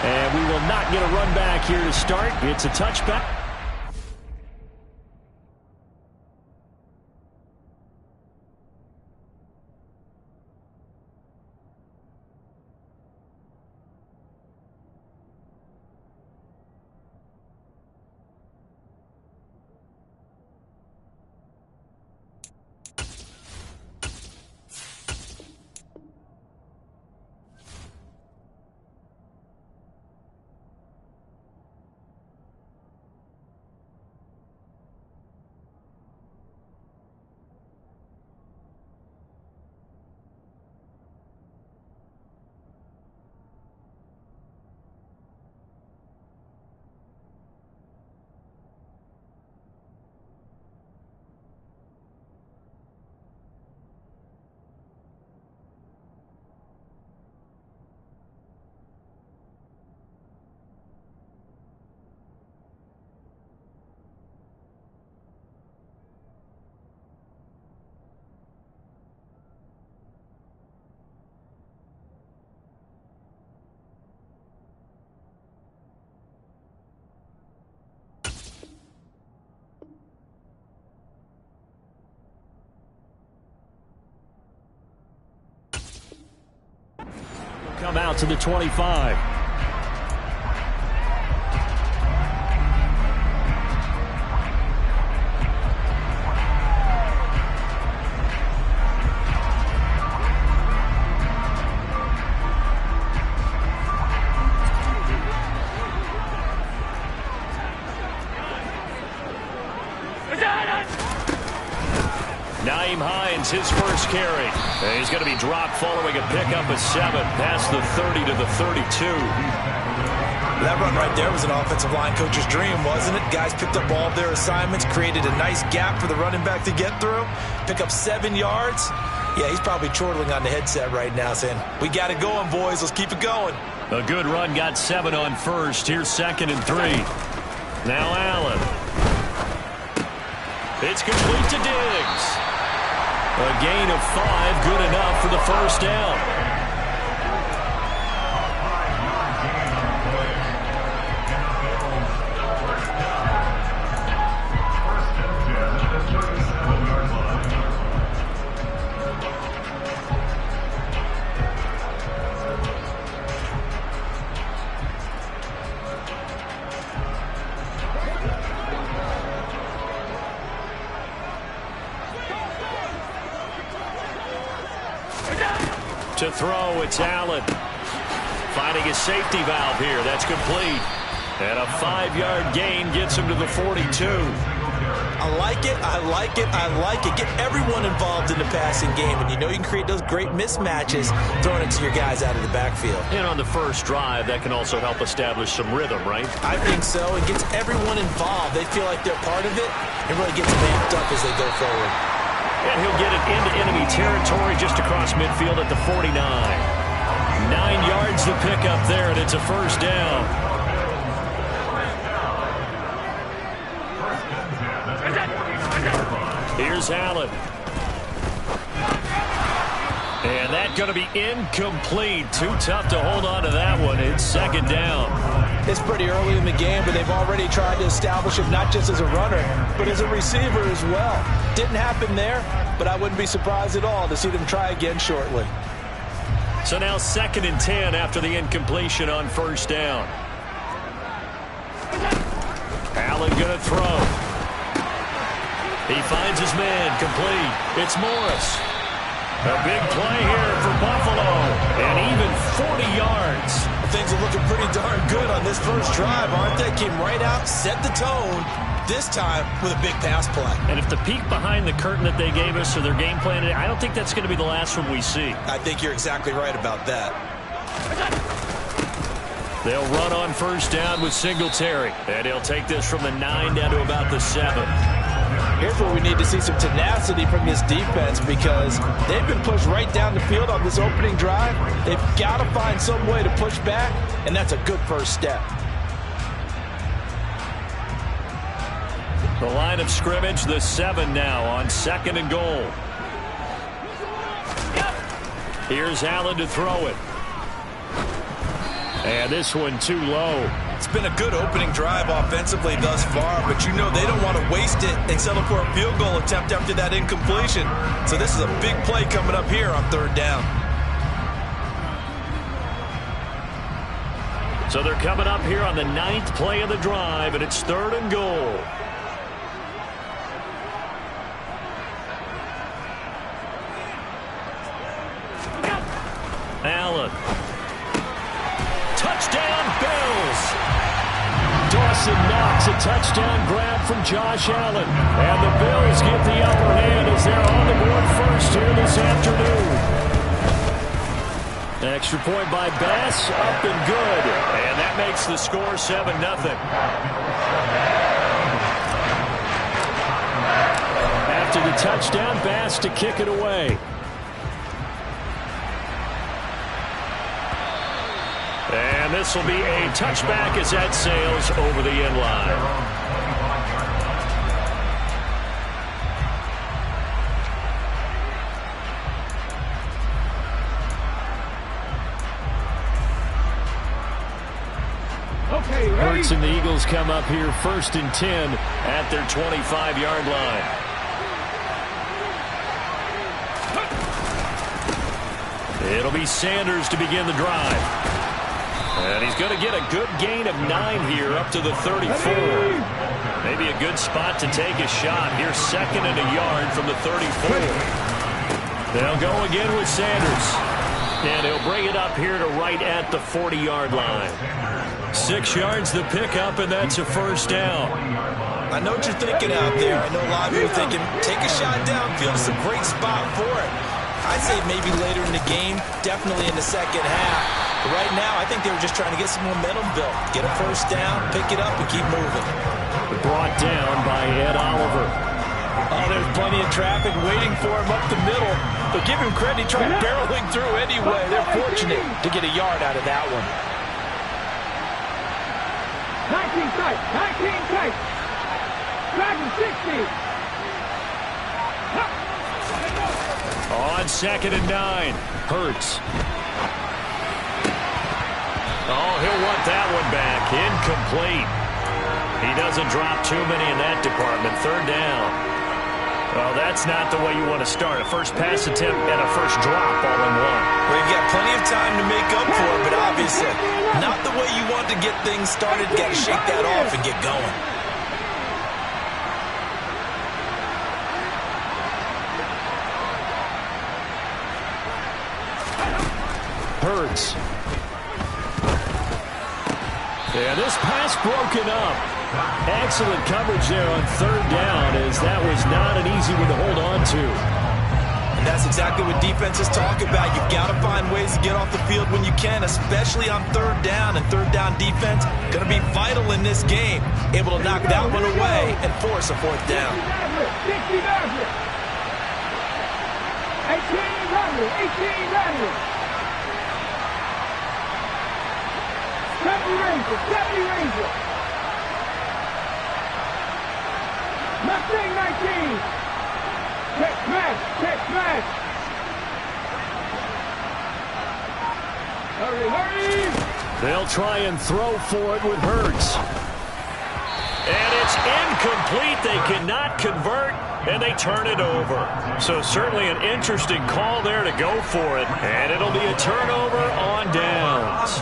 And we will not get a run back here to start. It's a touchback. Come out to the 25. His first carry. And he's going to be dropped following a pickup of 7 past the 30 to the 32. That run right there was an offensive line coach's dream, wasn't it? Guys picked up all of their assignments, created a nice gap for the running back to get through, pick up 7 yards. Yeah, he's probably chortling on the headset right now saying, we got it going, boys. Let's keep it going. A good run got 7 on first. Here's 2nd and 3. Now Allen. It's complete to Diggs. A gain of 5, good enough for the first down. To throw, it's Allen. Finding a safety valve here. That's complete. And a 5-yard gain gets him to the 42. I like it, I like it, I like it. Get everyone involved in the passing game. And you know you can create those great mismatches throwing it to your guys out of the backfield. And on the first drive, that can also help establish some rhythm, right? I think so. It gets everyone involved. They feel like they're part of it. It really gets them amped up as they go forward. And he'll get it into enemy territory just across midfield at the 49. 9 yards to pick up there, and it's a first down. Here's Allen. And that's going to be incomplete. Too tough to hold on to that one. It's 2nd down. It's pretty early in the game, but they've already tried to establish him not just as a runner, but as a receiver as well. Didn't happen there, but I wouldn't be surprised at all to see them try again shortly. So now 2nd and 10 after the incompletion on first down. Allen going to throw. He finds his man complete. It's Morris. A big play here for Buffalo, and even 40 yards. Things are looking pretty darn good on this first drive, aren't they? Came right out, set the tone, this time with a big pass play. And if the peek behind the curtain that they gave us or their game plan, I don't think that's going to be the last one we see. I think you're exactly right about that. They'll run on first down with Singletary, and he'll take this from the 9 down to about the 7. Here's where we need to see some tenacity from this defense because they've been pushed right down the field on this opening drive. They've got to find some way to push back, and that's a good first step. The line of scrimmage, the 7 now on 2nd and goal. Here's Allen to throw it. And this one too low. It's been a good opening drive offensively thus far, but you know they don't want to waste it and settle for a field goal attempt after that incompletion. So this is a big play coming up here on 3rd down. So they're coming up here on the 9th play of the drive, and it's 3rd and goal. Allen. Touchdown, Bills. Dawson Knox, a touchdown grab from Josh Allen. And the Bills get the upper hand as they're on the board first here this afternoon. Extra point by Bass, up and good. And that makes the score 7-0. After the touchdown, Bass to kick it away. And this will be a touchback as that sails over the end line. Hurts and the Eagles come up here 1st and 10 at their 25-yard line. It'll be Sanders to begin the drive. And he's going to get a good gain of 9 here up to the 34. Maybe a good spot to take a shot. Here's 2nd and a yard from the 34. They'll go again with Sanders. And he'll bring it up here to right at the 40-yard line. 6 yards the pickup, and that's a 1st down. I know what you're thinking out there. I know a lot of you are thinking, take a shot downfield. It's a great spot for it. I'd say maybe later in the game, definitely in the second half. But right now, I think they were just trying to get some momentum built. Get a 1st down, pick it up, and keep moving. Brought down by Ed Oliver. Oh, there's plenty of traffic waiting for him up the middle. But give him credit, he tried barreling through anyway. They're fortunate to get a yard out of that one. 19 tight, 19 tight. Driving 60. On 2nd and 9. Hurts. Oh, he'll want that one back. Incomplete. He doesn't drop too many in that department. 3rd down. Well, that's not the way you want to start. A first pass attempt and a first drop all in one. Well, you've got plenty of time to make up for it, but obviously not the way you want to get things started. Got to shake that off and get going. Hurts. Yeah, this pass broken up. Excellent coverage there on 3rd down, as that was not an easy one to hold on to. And that's exactly what defenses talk about. You've got to find ways to get off the field when you can, especially on 3rd down. And 3rd down defense going to be vital in this game. Able to knock that one away and force a 4th down. 18 70 Ranger. Mustang 19. Check smash. Hurry. They'll try and throw for it with Hurts. And it's incomplete. They cannot convert, and they turn it over. So certainly an interesting call there to go for it. And it'll be a turnover on downs.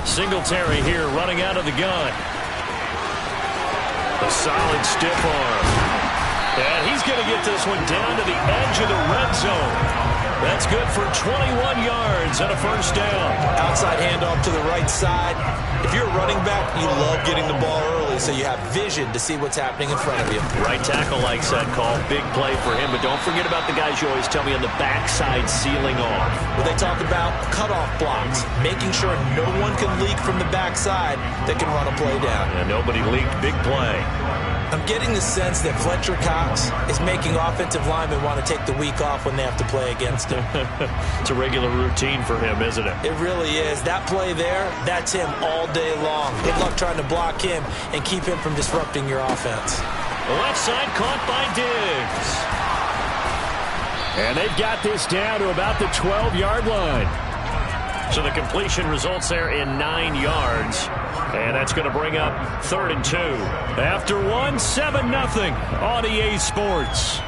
Singletary here running out of the gun. A solid stiff arm. And he's going to get this one down to the edge of the red zone. That's good for 21 yards and a 1st down. Outside handoff to the right side. If you're a running back, you love getting the ball early so you have vision to see what's happening in front of you. Right tackle likes that call. Big play for him. But don't forget about the guys you always tell me on the backside sealing off. Well, they talk about cutoff blocks, making sure no one can leak from the backside that can run a play down. And nobody leaked. Big play. I'm getting the sense that Fletcher Cox is making offensive linemen want to take the week off when they have to play against him. It's a regular routine for him, isn't it? It really is. That play there, that's him all day long. Good luck trying to block him and keep him from disrupting your offense. Left side caught by Diggs. And they've got this down to about the 12-yard line. So the completion results there in 9 yards. And that's going to bring up 3rd and 2. After 1, 7-0 on EA Sports.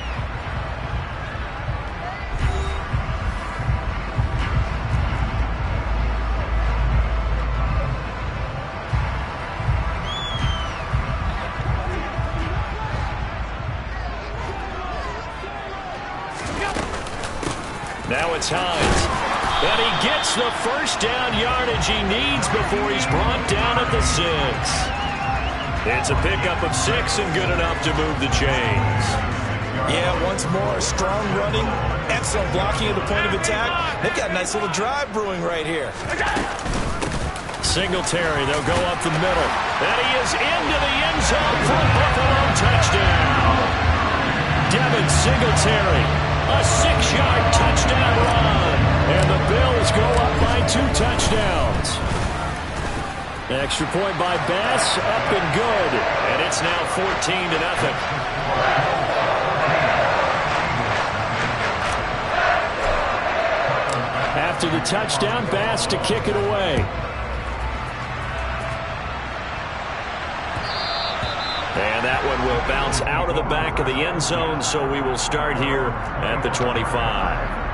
Now it's Hines. And he gets the first down yardage he needs before he's brought down at the 6. It's a pickup of 6 and good enough to move the chains. Yeah, once more, strong running, excellent blocking at the point of attack. They've got a nice little drive brewing right here. Singletary, they'll go up the middle. And he is into the end zone for a Buffalo touchdown. Devin Singletary. A 6-yard touchdown run. And the Bills go up by 2 touchdowns. Extra point by Bass, up and good. And it's now 14-0. After the touchdown, Bass to kick it away. And that one will bounce out of the back of the end zone, so we will start here at the 25.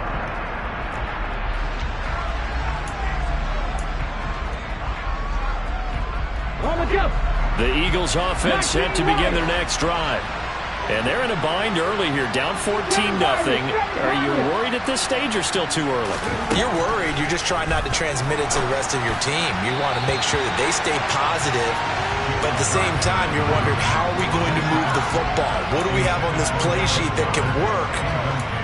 The Eagles offense set to begin their next drive. And they're in a bind early here, down 14-0. Are you worried at this stage or still too early? You're worried. You're just trying not to transmit it to the rest of your team. You want to make sure that they stay positive. But at the same time, you're wondering, how are we going to move the football? What do we have on this play sheet that can work?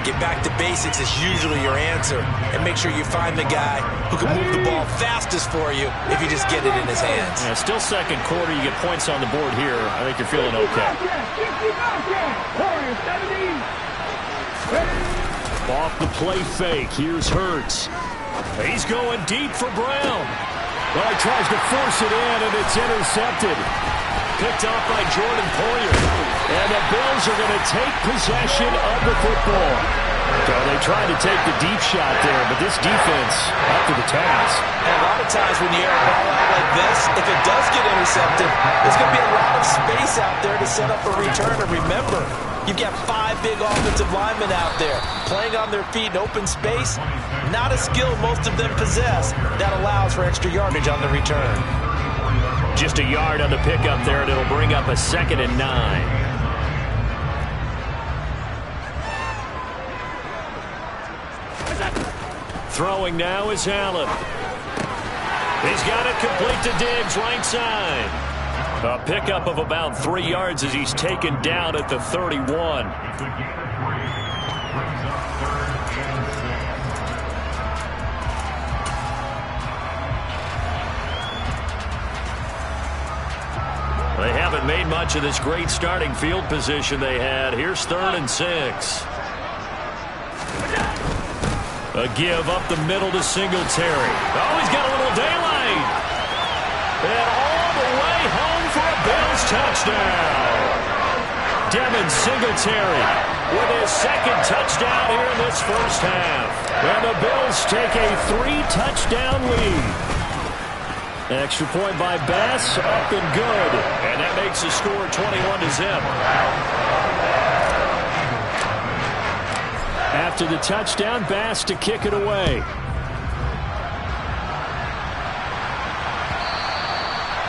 Get back to basics is usually your answer. And make sure you find the guy who can move the ball fastest for you if you just get it in his hands. Yeah, still second quarter. You get points on the board here. I think you're feeling okay. Off the play fake. Here's Hurts. He's going deep for Brown. Well, he tries to force it in, and it's intercepted. Picked off by Jordan Moiu. And the Bills are going to take possession of the football. So they tried to take the deep shot there, but this defense up to the task. And a lot of times when you air a ball out like this, if it does get intercepted, there's going to be a lot of space out there to set up a return. And remember, you've got 5 big offensive linemen out there playing on their feet in open space. Not a skill most of them possess. That allows for extra yardage on the return. Just a yard on the pickup there, and it'll bring up a 2nd and 9. Throwing now is Allen. He's got it complete to Diggs, right side. A pickup of about 3 yards as he's taken down at the 31. They haven't made much of this great starting field position they had. Here's 3rd and 6. A give up the middle to Singletary. Oh, he's got a little daylight. And all the way home for a Bills touchdown. Devin Singletary with his 2nd touchdown here in this first half. And the Bills take a 3-touchdown lead. Extra point by Bass, up and good. And that makes the score 21-0. After the touchdown, Bass to kick it away.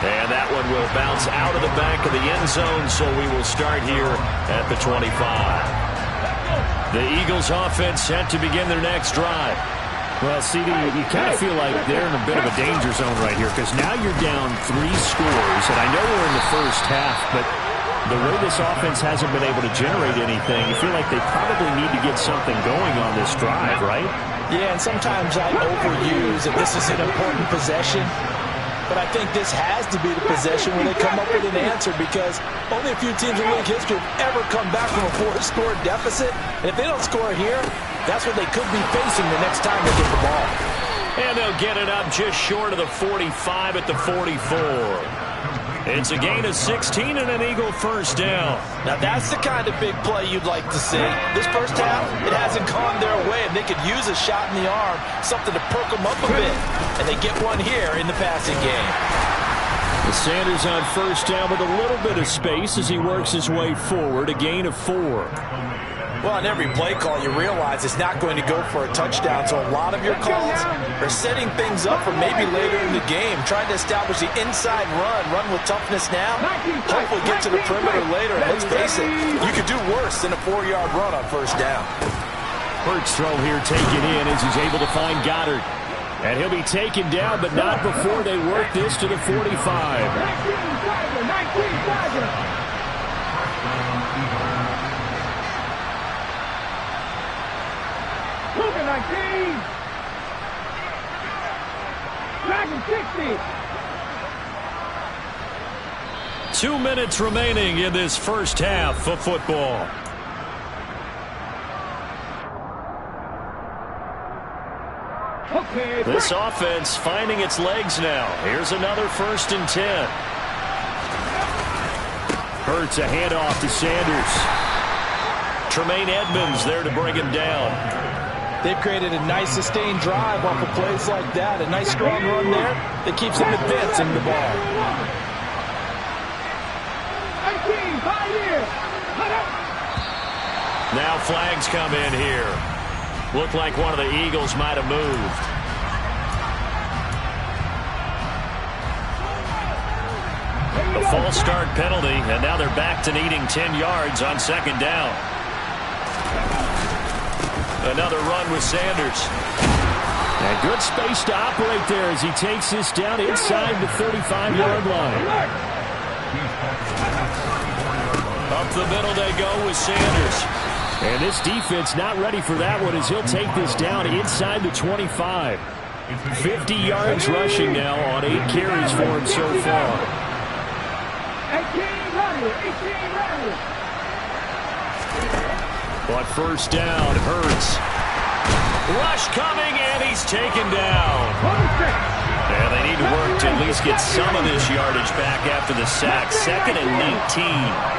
And that one will bounce out of the back of the end zone, so we will start here at the 25. The Eagles offense set to begin their next drive. Well, CD, you kind of feel like they're in a bit of a danger zone right here because now you're down 3 scores, and I know we're in the first half, but the way this offense hasn't been able to generate anything, you feel like they probably need to get something going on this drive, right? Yeah, and sometimes I overuse that this is an important possession, but I think this has to be the possession where they come up with an answer because only a few teams in league history have ever come back from a 4-score deficit, and if they don't score here, that's what they could be facing the next time they get the ball. And they'll get it up just short of the 45 at the 44. It's a gain of 16 and an Eagle first down. Now that's the kind of big play you'd like to see. This first half, it hasn't gone their way, and they could use a shot in the arm, something to perk them up a bit. And they get one here in the passing game. Sanders on first down with a little bit of space as he works his way forward, a gain of 4. Well, on every play call, you realize it's not going to go for a touchdown, so a lot of your calls are setting things up for maybe later in the game, trying to establish the inside run with toughness now, hopefully get to the perimeter later. And let's face it, you could do worse than a 4-yard run on first down. Hurts throw here taken in as he's able to find Goddard. And he'll be taken down, but not before they work this to the 45. 19 Tiger. Cougar 19. Dragon 60. 2 minutes remaining in this first half of football. This offense finding its legs now. Here's another 1st and 10. Hurts a handoff to Sanders. Tremaine Edmonds there to bring him down. They've created a nice sustained drive off of plays like that. A nice strong run there that keeps them advancing the ball. 18, 5 years. Now flags come in here. Looked like one of the Eagles might have moved. A false start penalty, and now they're back to needing 10 yards on 2nd down. Another run with Sanders. And good space to operate there as he takes this down inside the 35-yard line. Up the middle they go with Sanders. And this defense not ready for that one as he'll take this down inside the 25. 50 yards rushing now on 8 carries for him so far. 18 running. But first down, Hurts. Rush coming, and he's taken down. And they need to work to at least get some of this yardage back after the sack. 2nd and 19.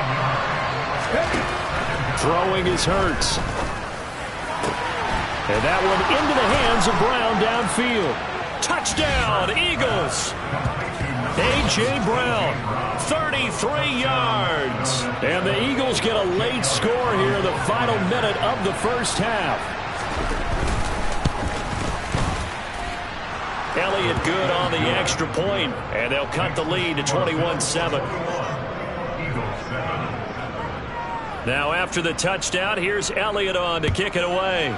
Throwing is Hurts. And that one into the hands of Brown downfield. Touchdown, Eagles. A.J. Brown, 33 yards. And the Eagles get a late score here in the final minute of the first half. Elliott good on the extra point, and they'll cut the lead to 21-7. Now after the touchdown, here's Elliott on to kick it away.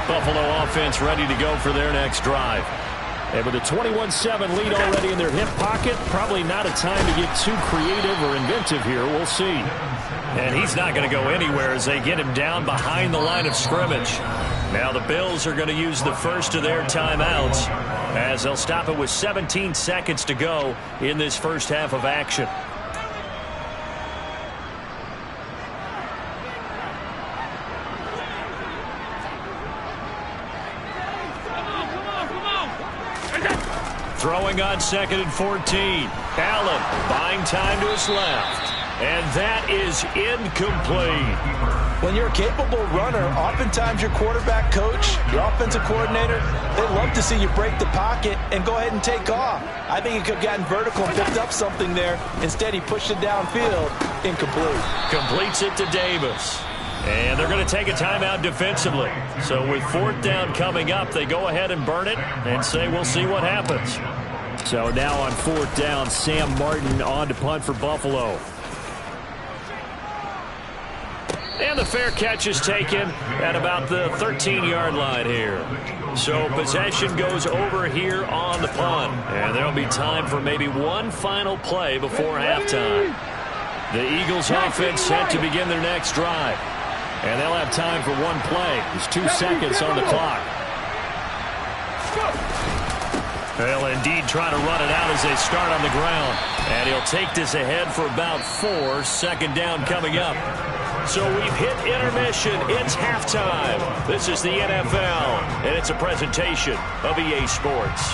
Buffalo offense ready to go for their next drive. And with a 21-7 lead already in their hip pocket, probably not a time to get too creative or inventive here. We'll see. And he's not going to go anywhere as they get him down behind the line of scrimmage. Now the Bills are going to use the first of their timeouts as they'll stop it with 17 seconds to go in this first half of action. Throwing on 2nd and 14. Allen buying time to his left. And that is incomplete. When you're a capable runner, oftentimes your quarterback coach, your offensive coordinator, they love to see you break the pocket and go ahead and take off. I think he could have gotten vertical and picked up something there. Instead, he pushed it downfield. Incomplete. Completes it to Davis. And they're going to take a timeout defensively. So with 4th down coming up, they go ahead and burn it and say we'll see what happens. So now on 4th down, Sam Martin on to punt for Buffalo. And the fair catch is taken at about the 13-yard line here. So possession goes over here on the punt. And there'll be time for maybe one final play before halftime. The Eagles offense set to begin their next drive. And they'll have time for one play. There's 2 seconds on the clock. They'll indeed try to run it out as they start on the ground. And he'll take this ahead for about 4. Second down coming up. So we've hit intermission. It's halftime. This is the NFL, and it's a presentation of EA Sports.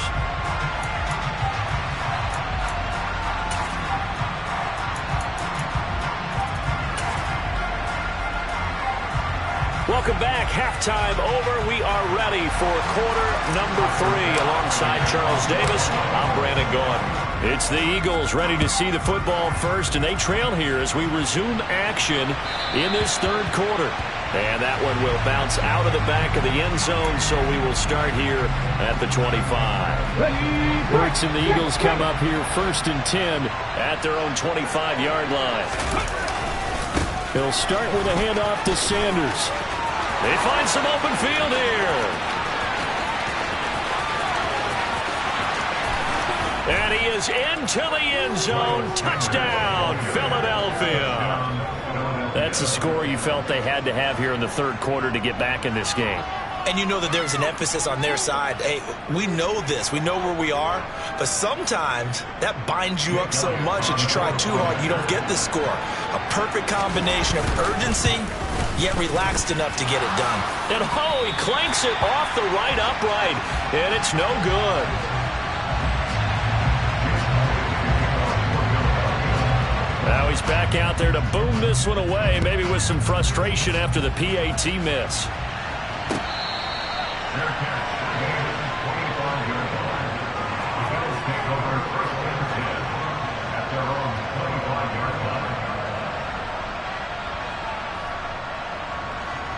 Welcome back. Halftime over. We are ready for quarter number 3. Alongside Charles Davis, I'm Brandon Gaudin. It's the Eagles ready to see the football first, and they trail here as we resume action in this third quarter. And that one will bounce out of the back of the end zone, so we will start here at the 25. Hurts and the Eagles come up here 1st and 10 at their own 25-yard line. They'll start with a handoff to Sanders. They find some open field here. And he is into the end zone. Touchdown, Philadelphia. That's a score you felt they had to have here in the third quarter to get back in this game. And you know that there's an emphasis on their side. Hey, we know this. We know where we are. But sometimes that binds you up so much that you try too hard, you don't get the score. A perfect combination of urgency, yet relaxed enough to get it done. And he clanks it off the right upright. And it's no good. Now he's back out there to boom this one away, maybe with some frustration after the PAT miss.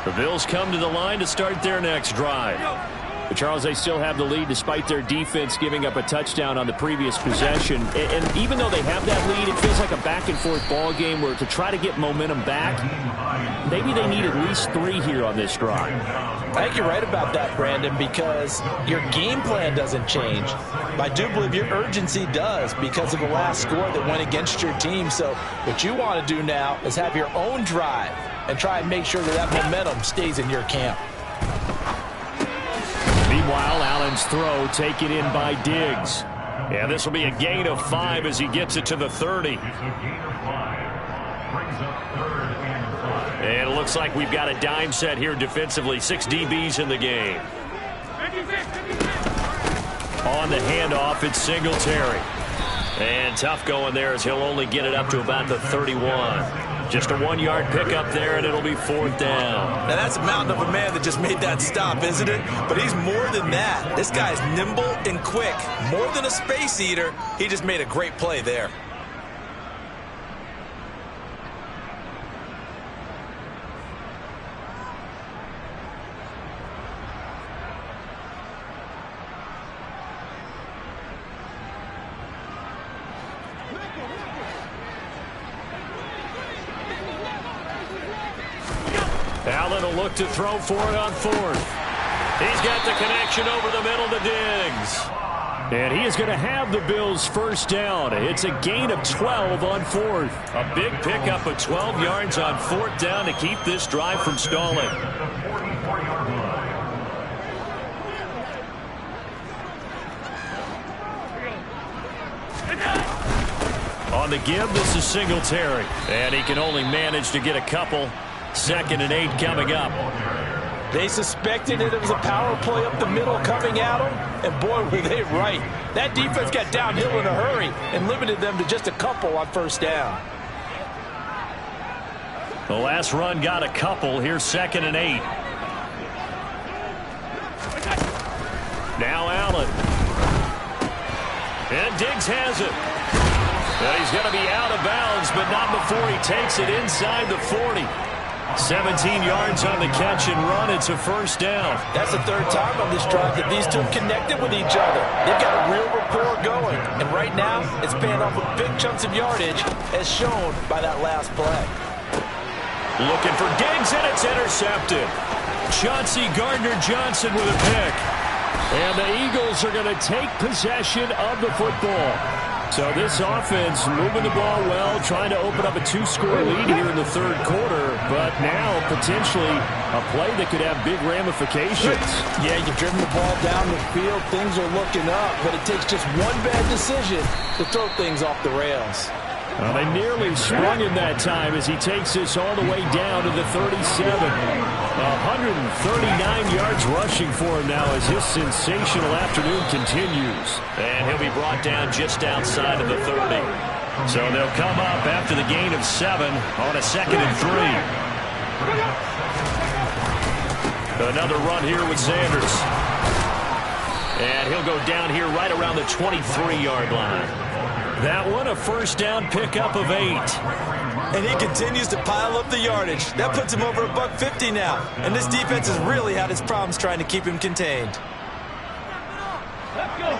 The Bills come to the line to start their next drive. But Charles, they still have the lead despite their defense giving up a touchdown on the previous possession. And even though they have that lead, it feels like a back-and-forth ball game where to try to get momentum back, maybe they need at least 3 here on this drive. I think you're right about that, Brandon, because your game plan doesn't change. But I do believe your urgency does because of the last score that went against your team. So what you want to do now is have your own drive and try and make sure that momentum stays in your camp. Meanwhile, Allen's throw taken in by Diggs. And this will be a gain of 5 as he gets it to the 30. And it looks like we've got a dime set here defensively. 6 DBs in the game. On the handoff, it's Singletary. And tough going there as he'll only get it up to about the 31. Just a 1-yard pickup there, and it'll be 4th down. Now, that's a mountain of a man that just made that stop, isn't it? But he's more than that. This guy's nimble and quick. More than a space eater, he just made a great play there. Allen will look to throw for it on 4th. He's got the connection over the middle to Diggs. And he is going to have the Bills' first down. It's a gain of 12 on 4th. A big pickup of 12 yards on 4th down to keep this drive from stalling. On the give, this is Singletary. And he can only manage to get a couple. 2nd and 8 coming up. They suspected it was a power play up the middle coming at them, and boy, were they right. That defense got downhill in a hurry and limited them to just a couple on 1st down. The last run got a couple. Here's 2nd and 8. Now Allen. And Diggs has it. And he's going to be out of bounds, but not before he takes it inside the 40. 17 yards on the catch and run. It's a 1st down. That's the 3rd time on this drive that these two have connected with each other. They've got a real rapport going. And right now, it's paying off with big chunks of yardage, as shown by that last play. Looking for Diggs, and it's intercepted. Chauncey Gardner-Johnson with a pick. And the Eagles are going to take possession of the football. So this offense moving the ball well, trying to open up a 2-score lead here in the third quarter, but now potentially a play that could have big ramifications. Yeah, you've driven the ball down the field. Things are looking up, but it takes just one bad decision to throw things off the rails. Well, they nearly sprung him that time as he takes this all the way down to the 37. 139 yards rushing for him now as his sensational afternoon continues. And he'll be brought down just outside of the 30. So they'll come up after the gain of 7 on a 2nd and 3. Another run here with Sanders. And he'll go down here right around the 23-yard line. That one, a first down pickup of 8. And he continues to pile up the yardage. That puts him over $150 now. And this defense has really had its problems trying to keep him contained. Let's go.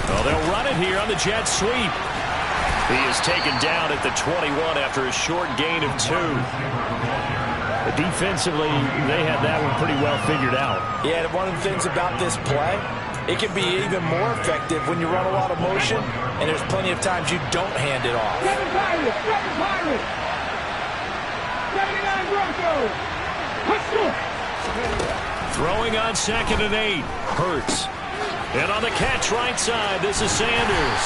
Well, they'll run it here on the jet sweep. He is taken down at the 21 after a short gain of 2. But defensively, they had that one pretty well figured out. Yeah, and one of the things about this play, it can be even more effective when you run a lot of motion, and there's plenty of times you don't hand it off. 7 Pirates! 7 Pirates! 79 Broncos! Let's go! Throwing on 2nd and 8. Hurts. And on the catch right side, this is Sanders.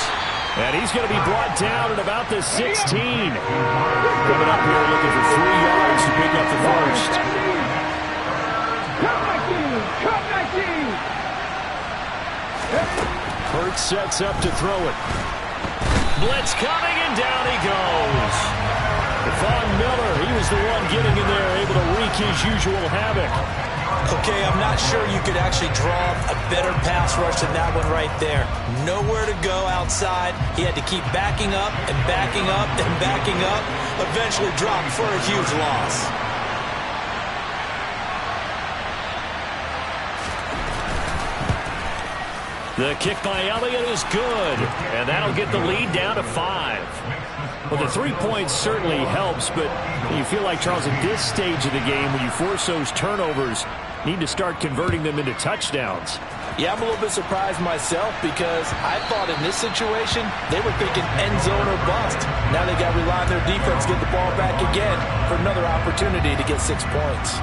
And he's going to be brought down at about the 16. Coming up here looking for 3 yards to pick up the first. Come 19! Hurts sets up to throw it. Blitz coming, and down he goes. Von Miller, he was the one getting in there, able to wreak his usual havoc. Okay, I'm not sure you could actually draw a better pass rush than that one right there. Nowhere to go outside. He had to keep backing up and backing up and backing up. Eventually dropped for a huge loss. The kick by Elliott is good, and that'll get the lead down to 5. Well, the 3 points certainly helps, but you feel like, Charles, at this stage of the game, when you force those turnovers, need to start converting them into touchdowns. Yeah, I'm a little bit surprised myself because I thought in this situation they were thinking end zone or bust. Now they got to rely on their defense to get the ball back again for another opportunity to get 6 points.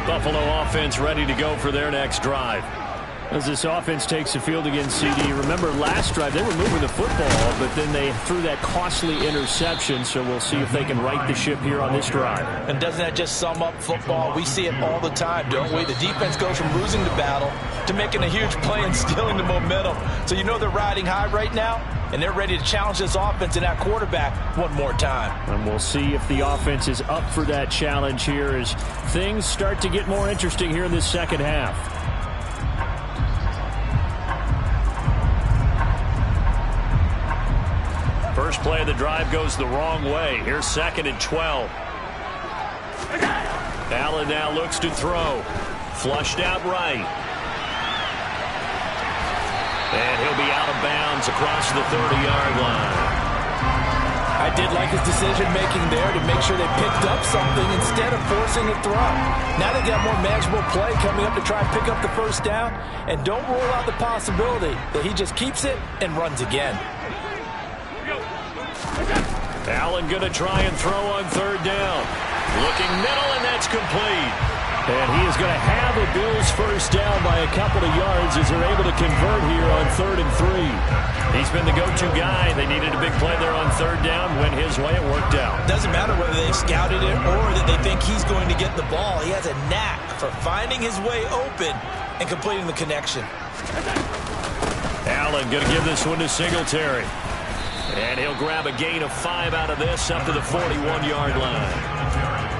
Buffalo offense ready to go for their next drive. As this offense takes the field against CD, remember last drive they were moving the football, but then they threw that costly interception, so we'll see if they can right the ship here on this drive. And doesn't that just sum up football? We see it all the time, don't we? The defense goes from losing the battle to making a huge play and stealing the momentum. So you know they're riding high right now, and they're ready to challenge this offense and that quarterback one more time. And we'll see if the offense is up for that challenge here as things start to get more interesting here in this second half. First play of the drive goes the wrong way. Here's 2nd and 12. Allen now looks to throw. Flushed out right. And he'll be out of bounds across the 30-yard line. I did like his decision-making there to make sure they picked up something instead of forcing a throw. Now they got more manageable play coming up to try and pick up the first down. And don't rule out the possibility that he just keeps it and runs again. Allen going to try and throw on 3rd down. Looking middle, and that's complete. And he is going to have a Bills first down by a couple of yards as they're able to convert here on 3rd and 3. He's been the go-to guy. They needed a big play there on 3rd down. Went his way. It worked out. Doesn't matter whether they've scouted it or that they think he's going to get the ball. He has a knack for finding his way open and completing the connection. Allen going to give this one to Singletary. And he'll grab a gain of 5 out of this up to the 41-yard line.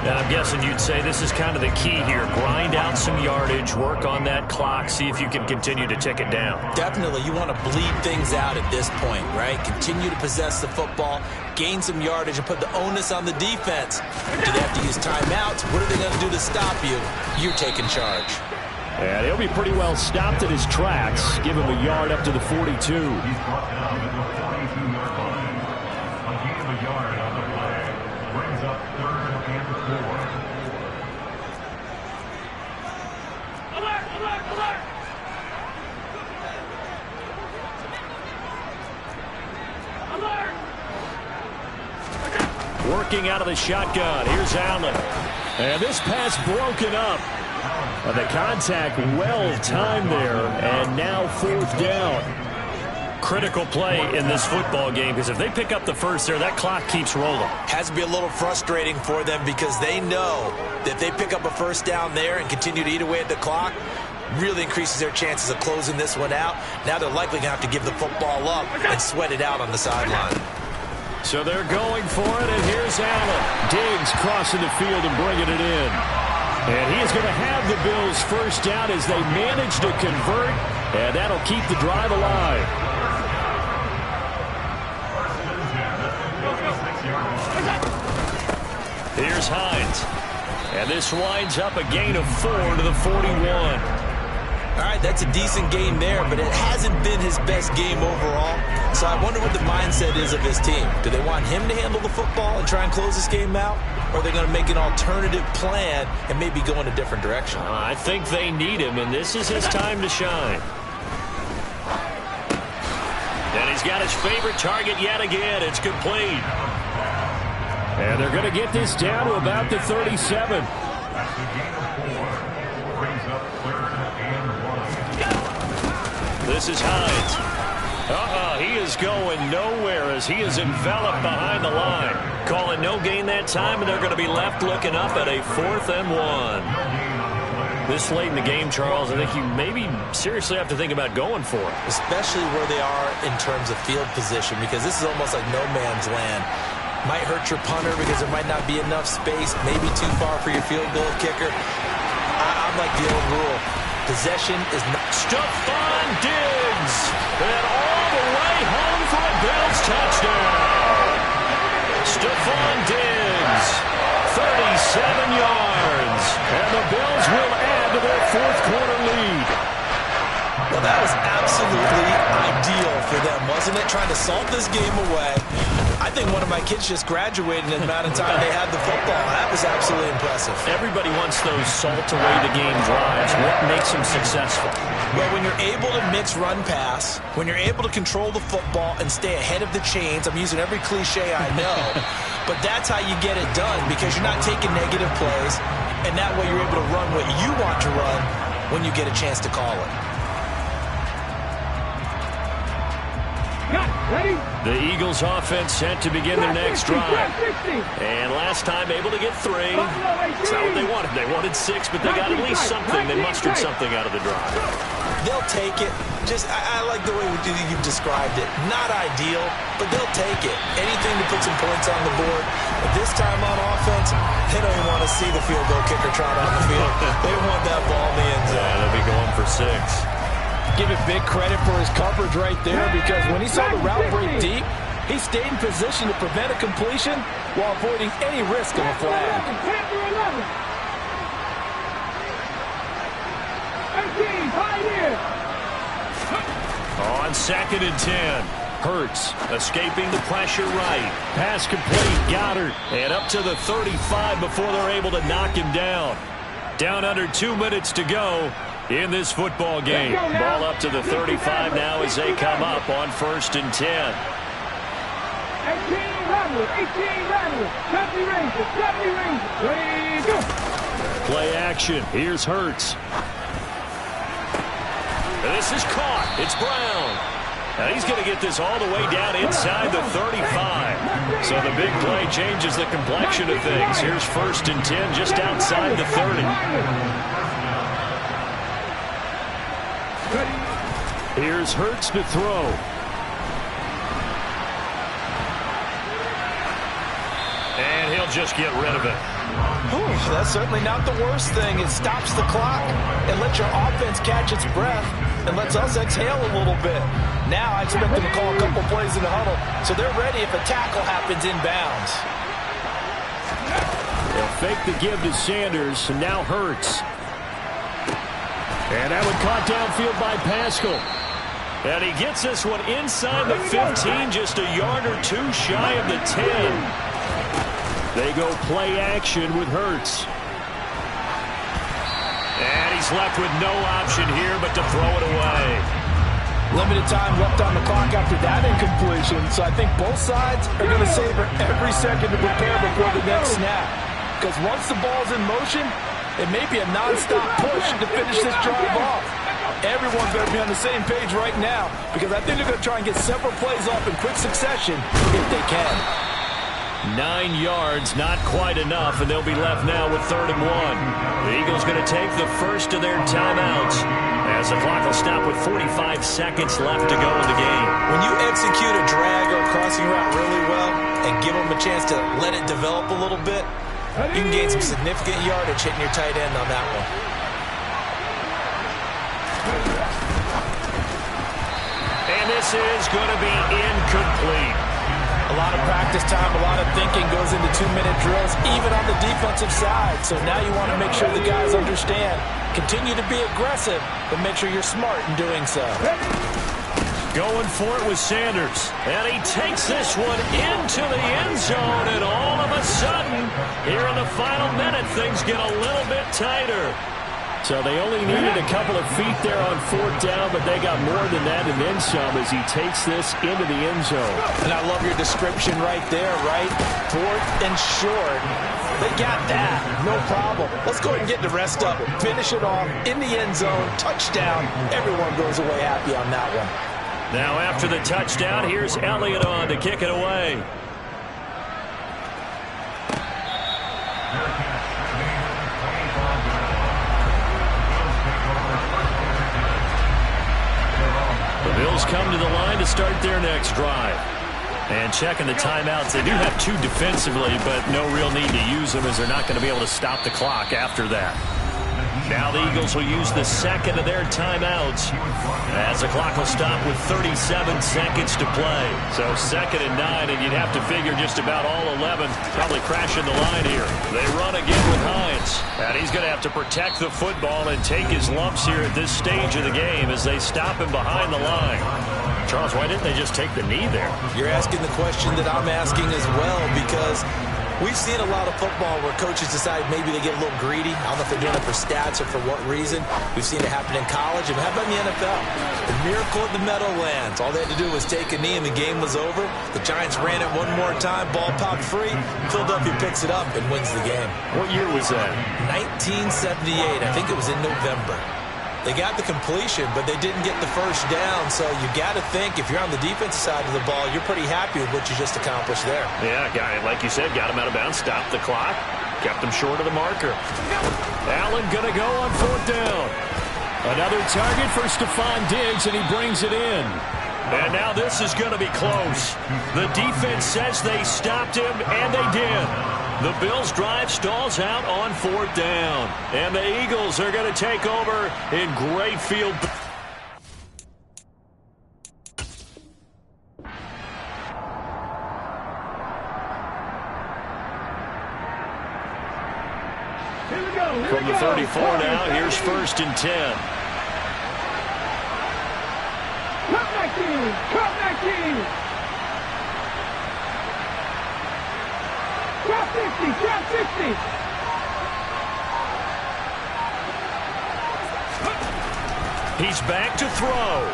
Now, I'm guessing you'd say this is kind of the key here. Grind out some yardage, work on that clock, see if you can continue to tick it down. Definitely. You want to bleed things out at this point, right? Continue to possess the football, gain some yardage, and put the onus on the defense. Do they have to use timeouts? What are they going to do to stop you? You're taking charge. And he'll be pretty well stopped at his tracks. Give him a yard up to the 42. brings up 3rd and 4. Alert! Alert! Alert! Alert! Working out of the shotgun. Here's Allen. And this pass broken up. The contact well timed there. And now 4th down. Critical play in this football game, because if they pick up the first there, that clock keeps rolling. Has to be a little frustrating for them because they know that if they pick up a first down there and continue to eat away at the clock, really increases their chances of closing this one out. Now they're likely going to have to give the football up and sweat it out on the sideline. So they're going for it, and here's Allen. Diggs crossing the field and bringing it in. And he is going to have the Bills first down as they manage to convert, and that'll keep the drive alive. Here's Hines. And this winds up a gain of 4 to the 41. All right, that's a decent game there, but it hasn't been his best game overall. So I wonder what the mindset is of his team. Do they want him to handle the football and try and close this game out? Or are they going to make an alternative plan and maybe go in a different direction? I think they need him, and this is his time to shine. And he's got his favorite target yet again. It's complete. And they're going to get this down to about the 37. That's the gain of 4. Brings up 3rd and 1. This is Hines. He is going nowhere as he is enveloped behind the line. Calling no gain that time, and they're going to be left looking up at a 4th and 1. This late in the game, Charles, I think you maybe seriously have to think about going for it. Especially where they are in terms of field position, because this is almost like no man's land. Might hurt your punter because there might not be enough space, maybe too far for your field goal kicker. I'm like the old rule. Possession is not... Stephon Diggs, and all the way home for a Bills touchdown. Stephon Diggs, 37 yards, and the Bills will add to their 4th quarter lead. Well, that was absolutely ideal for them, wasn't it? Trying to salt this game away. I think one of my kids just graduated in the amount of time they had the football. That was absolutely impressive. Everybody wants those salt-away-the-game drives. What makes them successful? Well, when you're able to mix run-pass, when you're able to control the football and stay ahead of the chains, I'm using every cliche I know, but that's how you get it done because you're not taking negative plays, and that way you're able to run what you want to run when you get a chance to call it. Ready? The Eagles offense set to begin their next drive. And last time able to get 3. It's not what they wanted. They wanted 6, but they got at least something. They mustered something out of the drive. They'll take it. I like the way you described it. Not ideal, but they'll take it. Anything to put some points on the board. But this time on offense, they don't even want to see the field goal kicker trot on the field. They want that ball in the end zone. Yeah, they'll be going for 6. Give it big credit for his coverage right there because when he saw the route break deep, he stayed in position to prevent a completion while avoiding any risk of a flag. 18, pioneer. On 2nd and 10. Hurts escaping the pressure right. Pass complete. Goddard. And up to the 35 before they're able to knock him down. Down under 2 minutes to go in this football game. Ball up to the 35 now as they come up on 1st and 10. 18 Rattler, 18 Rattler, 70 Rangers, 70 Rangers. Ready, go. Play action. Here's Hurts. And this is caught. It's Brown. Now he's going to get this all the way down inside the 35. So the big play changes the complexion of things. Here's 1st and 10 just outside the 30. Here's Hurts to throw. And he'll just get rid of it. That's certainly not the worst thing. It stops the clock and lets your offense catch its breath and lets us exhale a little bit. Now I expect them to call a couple plays in the huddle so they're ready if a tackle happens inbounds. They'll fake the give to Sanders, and now Hurts. And that one caught downfield by Pascal. And he gets this one inside the 15, just a yard or two shy of the 10. They go play action with Hurts. And he's left with no option here but to throw it away. Limited time left on the clock after that incompletion, so I think both sides are going to savor every second to prepare before the next snap. Because once the ball's in motion, it may be a non-stop push to finish this drive off. Everyone better be on the same page right now, because I think they're going to try and get several plays off in quick succession if they can. 9 yards, not quite enough, and they'll be left now with 3rd and 1. The Eagles going to take the first of their timeouts as the clock will stop with 45 seconds left to go in the game. When you execute a drag or a crossing route really well and give them a chance to let it develop a little bit, you can gain some significant yardage hitting your tight end on that one. And this is going to be incomplete. A lot of practice time, a lot of thinking goes into 2-minute drills, even on the defensive side. So now you want to make sure the guys understand. Continue to be aggressive, but make sure you're smart in doing so. Going for it with Sanders. And he takes this one into the end zone. And all of a sudden, here in the final minute, things get a little bit tighter. So they only needed a couple of feet there on 4th down, but they got more than that and then some as he takes this into the end zone. And I love your description right there, right? 4th and short. They got that. No problem. Let's go ahead and get the rest up. Finish it off in the end zone. Touchdown. Everyone goes away happy on that one. Now after the touchdown, here's Elliott on to kick it away. The Bills come to the line to start their next drive. And checking the timeouts, they do have 2 defensively, but no real need to use them as they're not going to be able to stop the clock after that. Now the Eagles will use the second of their timeouts as the clock will stop with 37 seconds to play. So 2nd and 9, and you'd have to figure just about all 11 probably crashing the line here. They run again with Hines, and he's going to have to protect the football and take his lumps here at this stage of the game as they stop him behind the line. Charles, why didn't they just take the knee there? You're asking the question that I'm asking as well, because we've seen a lot of football where coaches decide maybe they get a little greedy. I don't know if they're doing it for stats or for what reason. We've seen it happen in college, and how about in the NFL? The miracle at the Meadowlands. All they had to do was take a knee, and the game was over. The Giants ran it one more time. Ball popped free. Philadelphia picks it up and wins the game. What year was that? 1978. I think it was in November. They got the completion, but they didn't get the first down. So you got to think, if you're on the defensive side of the ball, you're pretty happy with what you just accomplished there. Yeah, guy, like you said, got him out of bounds, stopped the clock, kept him short of the marker. Allen going to go on 4th down. Another target for Stephon Diggs, and he brings it in. And now this is going to be close. The defense says they stopped him, and they did. The Bills' drive stalls out on 4th down. And the Eagles are going to take over in great field. From the 34 now, here's 1st and 10. Come back in! Come back in! Drop 50! Drop 50! He's back to throw.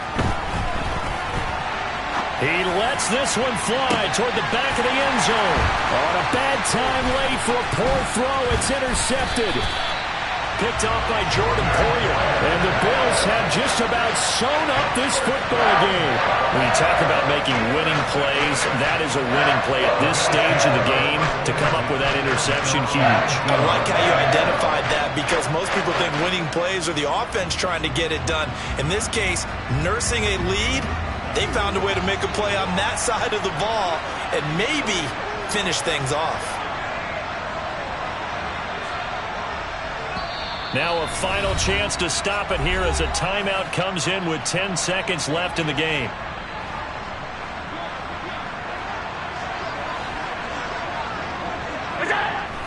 He lets this one fly toward the back of the end zone. On a bad time late for a poor throw. It's intercepted. Picked off by Jordan Poyer. And the Bills have just about sewn up this football game. When you talk about making winning plays, that is a winning play at this stage of the game. To come up with that interception, huge. I like how you identified that, because most people think winning plays are the offense trying to get it done. In this case, nursing a lead, they found a way to make a play on that side of the ball and maybe finish things off. Now a final chance to stop it here as a timeout comes in with 10 seconds left in the game.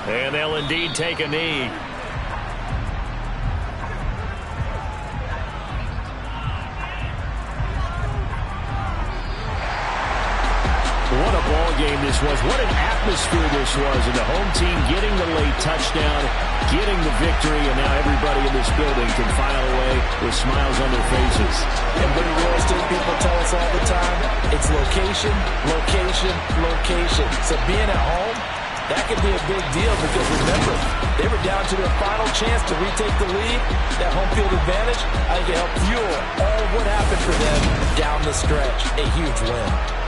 And they'll indeed take a knee. What a ball ball game this was. What an atmosphere this was. And the home team getting the late touchdown, getting the victory, and now everybody in this building can file away with smiles on their faces. And what do real estate people tell us all the time? It's location, location, location. So being at home, that could be a big deal because remember, they were down to their final chance to retake the lead. That home field advantage, I think it helped fuel all what happened for them down the stretch. A huge win.